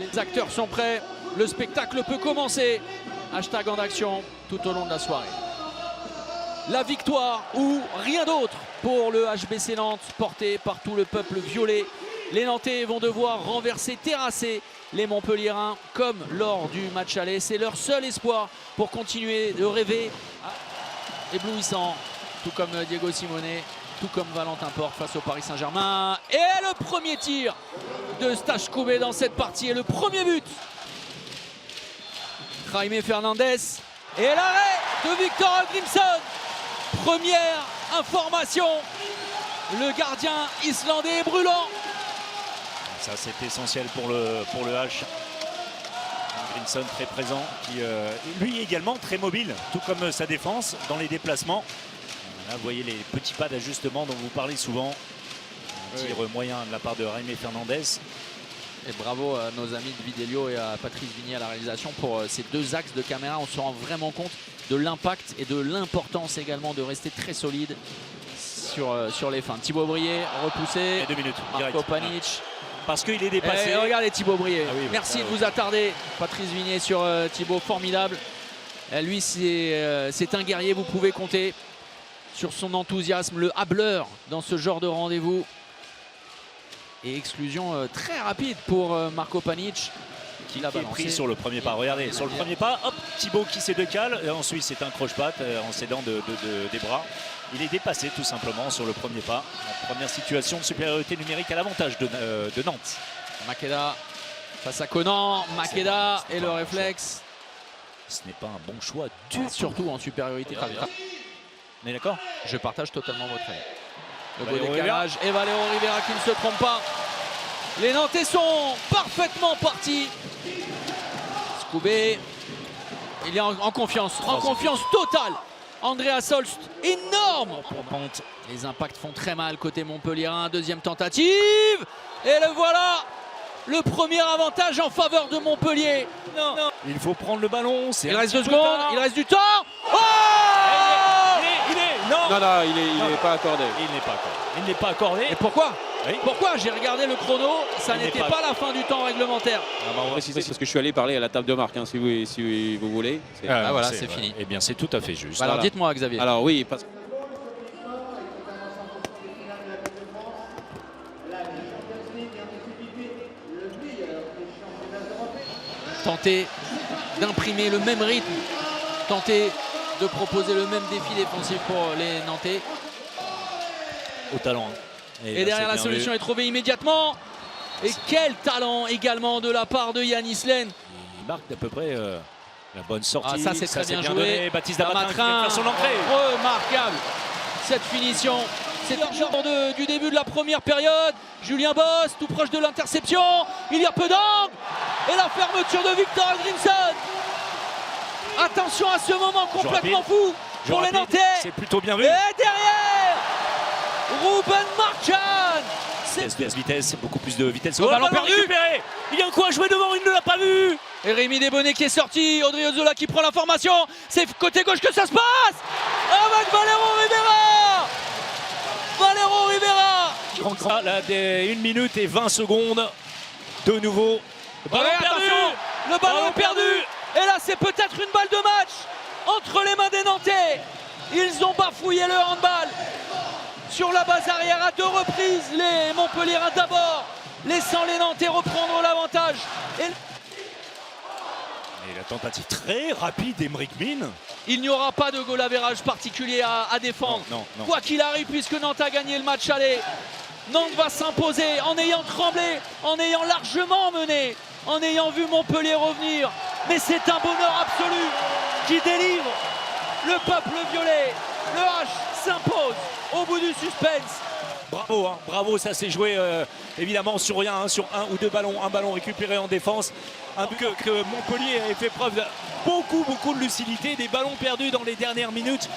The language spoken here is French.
Les acteurs sont prêts, le spectacle peut commencer. Hashtag en action tout au long de la soirée. La victoire ou rien d'autre pour le HBC Nantes, porté par tout le peuple violet. Les Nantais vont devoir renverser, terrasser les Montpelliérains comme lors du match aller. C'est leur seul espoir pour continuer de rêver éblouissant, tout comme Diego Simone, tout comme Valentin Porte face au Paris Saint-Germain. Et le premier tir de Stache Koubé dans cette partie et le premier but. Jaime Fernandez et l'arrêt de Victor Grimson. Première information, le gardien islandais est brûlant. Ça c'est essentiel pour le H. Grimson très présent, qui lui également très mobile, tout comme sa défense dans les déplacements. Là, vous voyez les petits pas d'ajustement dont vous parlez souvent. Un tir moyen de la part de Jaime Fernandez. Et bravo à nos amis de Videlio et à Patrice Vigny à la réalisation pour ces deux axes de caméra. On se rend vraiment compte de l'impact et de l'importance également de rester très solide sur les fins. Thibaut Brier repoussé. Et 2 minutes. Marco Panic. Parce qu'il est dépassé. Et regardez Thibaut Brier. Ah oui, merci de vous attarder. Patrice Vigny sur Thibaut, formidable. Lui, c'est un guerrier, vous pouvez compter sur son enthousiasme, le hableur dans ce genre de rendez-vous. Et exclusion très rapide pour Marco Panic qui l'a pris sur le premier pas. Regardez, sur le premier pas, hop, Thibaut qui se décale. Et ensuite, c'est un croche-patte en s'aidant des bras. Il est dépassé tout simplement sur le premier pas. En première situation de supériorité numérique à l'avantage de Nantes. Makeda face à Conan. Makeda et le réflexe. Ce n'est pas un bon choix du tout. Surtout en supériorité. On est d'accord? Je partage totalement votre avis. Le beau décalage et Valero Rivera qui ne se trompe pas. Les Nantais sont parfaitement partis. Koubé, il est en confiance, confiance totale. Andreas Holst, énorme. Les impacts font très mal côté Montpelliérain. Deuxième tentative. Et le voilà. Le premier avantage en faveur de Montpellier. Non. Il faut prendre le ballon. Il reste 2 secondes, il reste du temps. Oh! Non, il n'est pas accordé. Il n'est pas accordé. Et pourquoi? Oui. Pourquoi? J'ai regardé le chrono, ça n'était pas la fin du temps réglementaire. On va préciser parce que je suis allé parler à la table de marque, hein, si vous voulez. Voilà, c'est fini. Eh bien, c'est tout à fait juste. Alors, dites-moi, Xavier. Alors oui, parce que... Tenter d'imprimer le même rythme, tenter de proposer le même défi défensif pour les Nantais. Au talent. Et derrière, la solution est trouvée immédiatement. Et quel talent également de la part de Yanis Len. Il marque d'à peu près la bonne sortie. Ça, c'est très bien joué. Donné. Baptiste Damatrin qui fait son entrée. Remarquable cette finition. C'est le genre du début de la première période. Julien Boss, tout proche de l'interception. Il y a peu d'angle. Et la fermeture de Victor Grimson. Attention à ce moment complètement fou pour les Nantais. C'est plutôt bien vu. Et derrière, Ruben Marchand. Vitesse, beaucoup plus de vitesse. Le ballon perdu. Récupéré. Il y a quoi à jouer devant, il ne l'a pas vu. Et Rémi Desbonnets qui est sorti. Odriozola qui prend l'information. C'est côté gauche que ça se passe. Avec Valero Rivera. Valero Rivera. Là, 1 minute et 20 secondes. De nouveau. Le ballon perdu. Le ballon est perdu. Et là, c'est peut-être une balle de match entre les mains des Nantais. Ils ont bafouillé le handball. Sur la base arrière à 2 reprises, les Montpelliérains d'abord, laissant les Nantais reprendre l'avantage. Et la tentative très rapide d'Emeric Min. Il n'y aura pas de goal average particulier à défendre. Non. Quoi qu'il arrive, puisque Nantes a gagné le match aller, Nantes va s'imposer en ayant tremblé, en ayant largement mené, en ayant vu Montpellier revenir. Mais c'est un bonheur absolu qui délivre le peuple violet. Le H s'impose au bout du suspense. Bravo, hein, bravo, ça s'est joué évidemment sur rien, hein, sur 1 ou 2 ballons, un ballon récupéré en défense. Un but que Montpellier avait fait preuve de beaucoup de lucidité, des ballons perdus dans les dernières minutes.